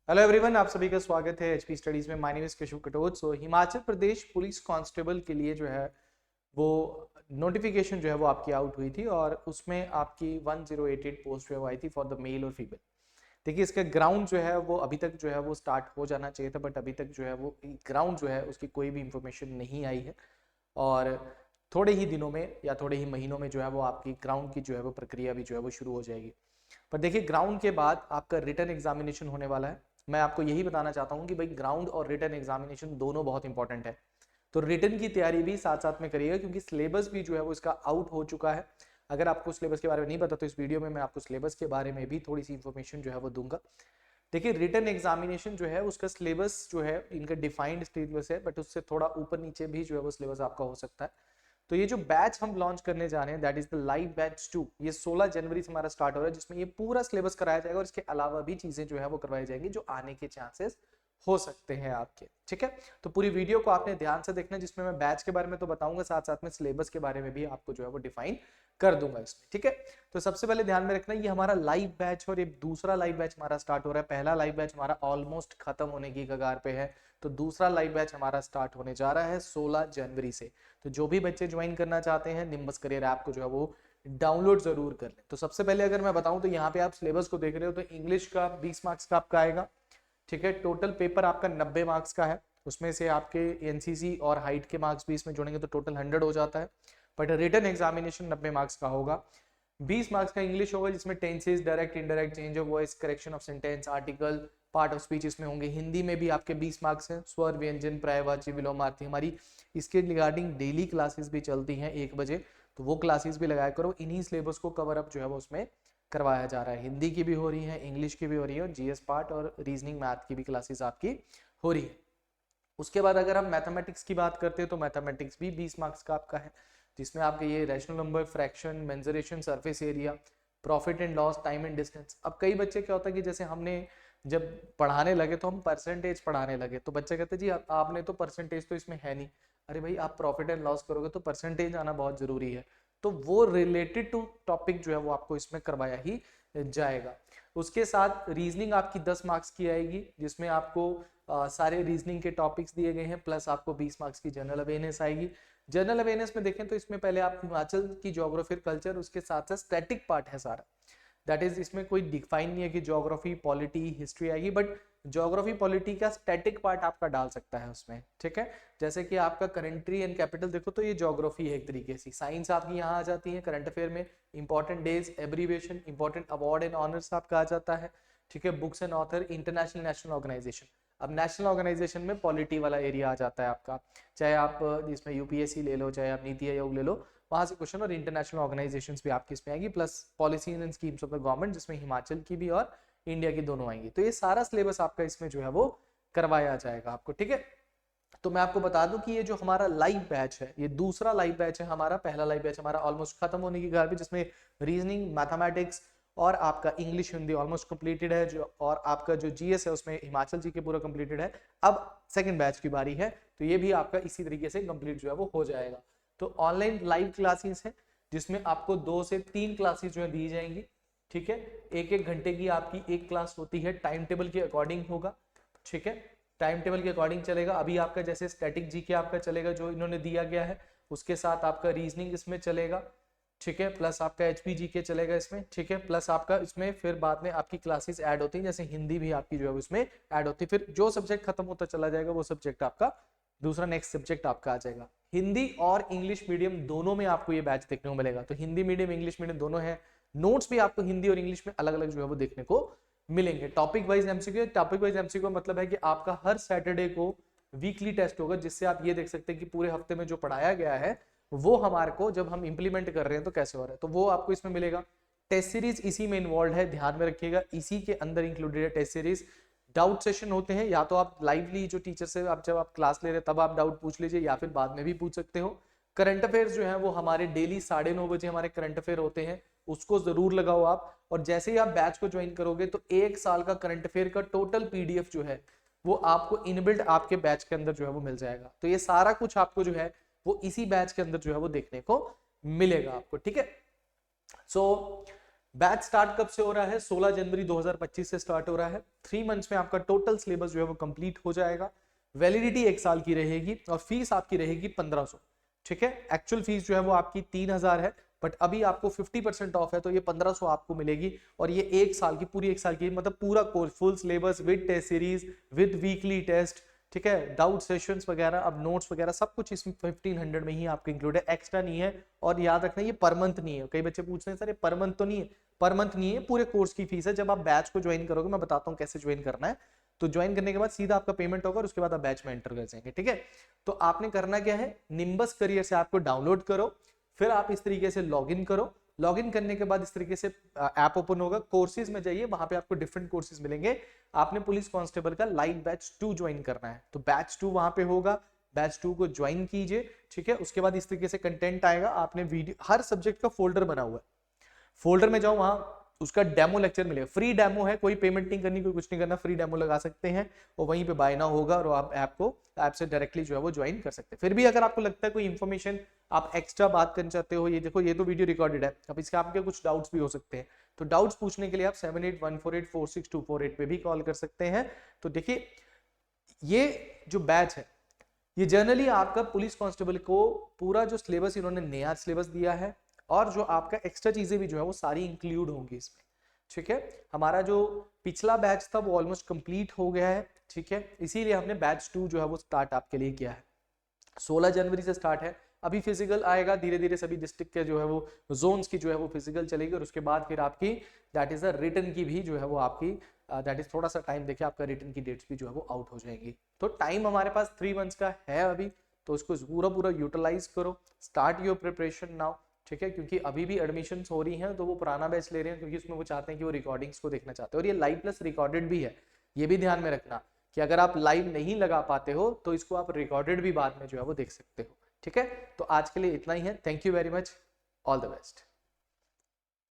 Hello everyone, आप सभी का स्वागत है एचपी स्टडीज में। My name is Keshav Katoch. So Himachal Pradesh police constable के लिए जो है वो नोटिफिकेशन जो है वो आपकी आउट हुई थी और उसमें आपकी 1088 पोस्ट जो है वो आई थी फॉर द मेल और फीमेल। देखिए, इसका ग्राउंड जो है वो अभी तक जो है वो स्टार्ट हो जाना चाहिए था, बट अभी तक जो है वो ग्राउंड जो है उसकी कोई भी इंफॉर्मेशन नहीं आई है और थोड़े ही दिनों में या थोड़े ही महीनों में जो है वो आपकी ग्राउंड की जो है वो प्रक्रिया भी जो है वो शुरू हो जाएगी। पर देखिए, ग्राउंड के बाद आपका रिटन एग्जामिनेशन होने वाला है। मैं आपको यही बताना चाहता हूँ कि भाई ग्राउंड और रिटन एग्जामिनेशन दोनों बहुत इंपॉर्टेंट है, तो रिटन की तैयारी भी साथ साथ में करिएगा क्योंकि सिलेबस भी जो है वो इसका आउट हो चुका है। अगर आपको सिलेबस के बारे में नहीं पता तो इस वीडियो में मैं आपको सिलेबस के बारे में भी थोड़ी सी इंफॉर्मेशन जो है वो दूंगा। देखिए, रिटन एग्जामिनेशन जो है उसका सिलेबस जो है इनका डिफाइंड सिलेबस है, बट उससे थोड़ा ऊपर नीचे भी जो है वो सिलेबस आपका हो सकता है। तो ये जो बैच हम लॉन्च करने जा रहे हैं that is the live batch 2, ये 16 जनवरी से हमारा स्टार्ट हो रहा है, जिसमें ये पूरा सिलेबस कराया जाएगा और इसके अलावा भी चीजें जो है वो करवाई जाएंगी जो आने के चांसेस हो सकते हैं आपके। ठीक है, तो पूरी वीडियो को आपने ध्यान से देखना, जिसमें मैं बैच के बारे में तो बताऊंगा, साथ साथ में सिलेबस के बारे में भी आपको जो है वो डिफाइन कर दूंगा इसमें। ठीक है, तो सबसे पहले ध्यान में रखना, ये हमारा लाइव बैच और ये दूसरा लाइव बैच हमारा स्टार्ट हो रहा है। पहला लाइव बैच हमारा ऑलमोस्ट खत्म होने की कगार पे है, तो दूसरा लाइव बैच हमारा स्टार्ट होने जा रहा है 16 जनवरी से। तो जो भी बच्चे ज्वाइन करना चाहते हैं निम्बस करियर ऐप को जो है वो डाउनलोड जरूर कर लें। तो सबसे पहले अगर मैं बताऊं तो यहाँ पे आप सिलेबस को देख रहे हो तो इंग्लिश का 20 मार्क्स का आपका आएगा। ठीक है, टोटल पेपर आपका 90 मार्क्स का है, उसमें से आपके एनसीसी और हाइट के मार्क्स भी इसमें जोड़ेंगे तो टोटल 100 हो जाता है। बट रिटन एग्जामिनेशन 90 मार्क्स का होगा। 20 मार्क्स का इंग्लिश होगा जिसमें tenses, direct indirect, change of voice, correction of sentence, article, part of speech इसमें होंगे। हिंदी में भी आपके 20 मार्क्स हैं। स्वर, व्यंजन, पर्यायवाची, विलोमार्थी, हमारी इसके रिगार्डिंग डेली क्लासेस भी चलती हैं 1 बजे, तो वो क्लासेस भी लगाया करो। इन्हीं सिलेबस को कवर अप जो है वो उसमें करवाया जा रहा है। हिंदी की भी हो रही है, इंग्लिश की भी हो रही है और जीएस पार्ट और रीजनिंग मैथ की भी क्लासेस आपकी हो रही है। उसके बाद अगर हम मैथमेटिक्स की बात करते हैं तो मैथमेटिक्स भी 20 मार्क्स का आपका है, जिसमें आपके ये rational number, fraction, mensuration, surface area, profit and loss, time and distance. अब कई बच्चे क्या होता है कि जैसे हमने जब पढ़ाने लगे तो हम परसेंटेज पढ़ाने लगे, तो बच्चे कहते जी आपने तो परसेंटेज तो इसमें है नहीं। अरे भाई, आप प्रॉफिट एंड लॉस करोगे तो परसेंटेज आना बहुत जरूरी है, तो वो रिलेटेड टू टॉपिक जो है वो आपको इसमें करवाया ही जाएगा। उसके साथ रीजनिंग आपकी 10 मार्क्स की आएगी, जिसमें आपको सारे रीजनिंग के टॉपिक्स दिए गए हैं, प्लस आपको 20 मार्क्स की जनरल अवेयरनेस आएगी। जनरल अवेयरनेस में देखें तो इसमें पहले आप हिमाचल की ज्योग्राफी, कल्चर, उसके साथ साथ स्टैटिक पार्ट है सारा। दैट इज, इसमें कोई डिफाइन नहीं है कि ज्योग्राफी, पॉलिटी, हिस्ट्री आएगी, बट ज्योग्राफी पॉलिटी का स्टैटिक पार्ट आपका डाल सकता है उसमें। ठीक है, जैसे कि आपका कंट्री एंड कैपिटल देखो तो ये ज्योग्राफी है एक तरीके से। साइंस आपकी यहाँ आ जाती है, करंट अफेयर में important days, abbreviation, important award and honours आपका आ जाता है। ठीक है, books and author, international, national organisation. अब नेशनल ऑर्गेनाइजेशन में पॉलिटी वाला एरिया आ जाता है आपका, चाहे आप इसमें यूपीएससी ले लो, चाहे आप नीति आयोग ले लो, वहां से क्वेश्चन। और इंटरनेशनल ऑर्गेनाइजेशंस भी आपकी इसमें आएगी, plus policy and schemes of the government, जिसमें हिमाचल की भी और इंडिया की दोनों आएंगी। तो ये सारा सिलेबस आपका इसमें जो है वो करवाया जाएगा आपको। ठीक है, तो मैं आपको बता दूं कि ये जो हमारा लाइव बैच है, ये दूसरा लाइव बैच है हमारा। पहला लाइव बैच हमारा ऑलमोस्ट खत्म होने की कगार पे, जिसमें रीजनिंग, मैथमेटिक्स और आपका इंग्लिश, हिंदी ऑलमोस्ट कंप्लीटेड है, जो और आपका जो जीएस है उसमें हिमाचल जी के पूरा कंप्लीटेड है। अब सेकंड बैच की बारी है, तो ये भी आपका इसी तरीके से कंप्लीट जो है वो हो जाएगा। तो ऑनलाइन लाइव क्लासेस है, जिसमें आपको 2 से 3 क्लासेस जो है दी जाएंगी। ठीक है, 1-1 घंटे की आपकी एक क्लास होती है, टाइम टेबल के अकॉर्डिंग होगा। ठीक है, टाइम टेबल के अकॉर्डिंग चलेगा। अभी आपका जैसे स्टैटिक जीके आपका चलेगा जो इन्होंने दिया गया है, उसके साथ आपका रीजनिंग इसमें चलेगा। ठीक है, प्लस आपका एचपी जीके चलेगा इसमें। ठीक है, प्लस आपका इसमें फिर बाद में आपकी क्लासेस ऐड होती हैं, जैसे हिंदी भी आपकी जो है इसमें ऐड होती है। फिर जो सब्जेक्ट खत्म होता चला जाएगा वो सब्जेक्ट आपका दूसरा नेक्स्ट सब्जेक्ट आपका आ जाएगा। हिंदी और इंग्लिश मीडियम दोनों में आपको ये बैच देखने को मिलेगा, तो हिंदी मीडियम, इंग्लिश मीडियम दोनों है। नोट्स भी आपको हिंदी और इंग्लिश में अलग अलग जो है वो देखने को मिलेंगे। Topic wise MCQ, topic wise MCQ मतलब है कि आपका हर सैटरडे को वीकली टेस्ट होगा, जिससे आप ये देख सकते हैं कि पूरे हफ्ते में जो पढ़ाया गया है वो हमारे को जब हम इंप्लीमेंट कर रहे हैं तो कैसे हो रहा है, तो वो आपको इसमें मिलेगा। टेस्ट सीरीज इसी में इन्वॉल्व है, ध्यान में रखिएगा, इसी के अंदर इंक्लूडेड है टेस्ट सीरीज। डाउट सेशन होते हैं, या तो आप लाइवली जो टीचर से आप जब आप क्लास ले रहे हैं तब आप डाउट पूछ लीजिए, या फिर बाद में भी पूछ सकते हो। करंट अफेयर्स जो है वो हमारे डेली 9:30 बजे हमारे करंट अफेयर होते हैं, उसको जरूर लगाओ आप। और जैसे ही आप बैच को ज्वाइन करोगे तो 1 साल का करंट अफेयर का टोटल पीडीएफ जो है वो आपको इनबिल्ट आपके बैच के अंदर जो है वो मिल जाएगा। तो ये सारा कुछ आपको जो है वो इसी बैच के अंदर जो है वो देखने को मिलेगा आपको। ठीक है, सो बैच स्टार्ट कब से हो रहा है? 16 जनवरी 2025 से स्टार्ट हो रहा है। 3 मंथ्स में आपका टोटल सिलेबस जो है वो कंप्लीट हो जाएगा। वैलिडिटी 1 साल की रहेगी और फीस आपकी रहेगी 1500। ठीक है, एक्चुअल फीस जो है वो आपकी 3000 है, बट अभी आपको 50% ऑफ है तो ये 1500 आपको मिलेगी। और ये 1 साल की, पूरी 1 साल की, मतलब पूरा course, full syllabus with test series, with weekly test, ठीक है, डाउट सेशंस वगैरह, अब नोट्स वगैरह सब कुछ इसमें 1500 में ही आपको इंक्लूड है, एक्स्ट्रा नहीं है। और याद रखना ये पर मंथ नहीं है। कई बच्चे पूछ रहे हैं सर ये पर मंथ तो नहीं है, पर मंथ नहीं है, पूरे कोर्स की फीस है। जब आप बैच को ज्वाइन करोगे, मैं बताता हूँ कैसे ज्वाइन करना है, तो ज्वाइन करने के बाद सीधा आपका पेमेंट होगा और उसके बाद आप बैच में एंटर कर जाएंगे। ठीक है, तो आपने करना क्या है, निम्बस करियर से आपको डाउनलोड करो, फिर आप इस तरीके से लॉग इन करो। लॉग इन करने के बाद इस तरीके से ऐप ओपन होगा, कोर्सेज में जाइए, वहां पे आपको डिफरेंट कोर्सेज मिलेंगे। आपने पुलिस कांस्टेबल का लाइव बैच 2 ज्वाइन करना है, तो बैच 2 वहां पे होगा, बैच 2 को ज्वाइन कीजिए। ठीक है, उसके बाद इस तरीके से कंटेंट आएगा, आपने वीडियो, हर सब्जेक्ट का फोल्डर बना हुआ है, फोल्डर में जाओ, वहां उसका डेमो लेक्चर मिलेगा, फ्री डेमो है, कोई पेमेंट नहीं करनी, कोई कुछ नहीं करना, फ्री डेमो लगा सकते हैं और वहीं पे बाय नाउ होगा और आप ऐप से डायरेक्टली जो है वो ज्वाइन कर सकते हैं। फिर भी अगर आपको लगता है कोई इन्फॉर्मेशन आप एक्स्ट्रा बात करना चाहते हो, ये देखो ये तो वीडियो रिकॉर्डेड है, अब इसके आपके कुछ डाउट्स भी हो सकते हैं, तो डाउट्स पूछने के लिए आप 7814846248 पे भी कॉल कर सकते हैं। तो देखिए ये जो बैच है, ये जनरली आपका पुलिस कांस्टेबल को पूरा जो सिलेबस इन्होंने नया सिलेबस दिया है और जो आपका एक्स्ट्रा चीजें भी जो है वो सारी इंक्लूड होंगी इसमें। ठीक है, हमारा जो पिछला बैच था वो ऑलमोस्ट कंप्लीट हो गया है। ठीक है, इसीलिए हमने बैच 2 जो है वो स्टार्ट आपके लिए किया है। 16 जनवरी से स्टार्ट है, अभी फिजिकल आएगा धीरे धीरे, सभी डिस्ट्रिक्ट के जो है वो जोन्स की जो है वो फिजिकल चलेगी और उसके बाद फिर आपकी दैट इज द रिटन की भी जो है वो आपकी दैट इज थोड़ा सा टाइम देखिए, आपका रिटन की डेट्स भी जो है वो आउट हो जाएंगी। तो टाइम हमारे पास 3 मंथ्स का है अभी, तो उसको पूरा पूरा यूटिलाइज करो, स्टार्ट योर प्रिपरेशन नाउ। ठीक है, क्योंकि अभी भी एडमिशन हो रही हैं तो वो पुराना बैच ले रहे हैं, क्योंकि उसमें वो चाहते हैं कि वो रिकॉर्डिंग्स को देखना चाहते हैं, और ये लाइव प्लस रिकॉर्डेड भी है। ये भी ध्यान में रखना कि अगर आप लाइव नहीं लगा पाते हो तो इसको आप रिकॉर्डेड भी बाद में जो है वो देख सकते हो। ठीक है, तो आज के लिए इतना ही है। Thank you very much, all the best.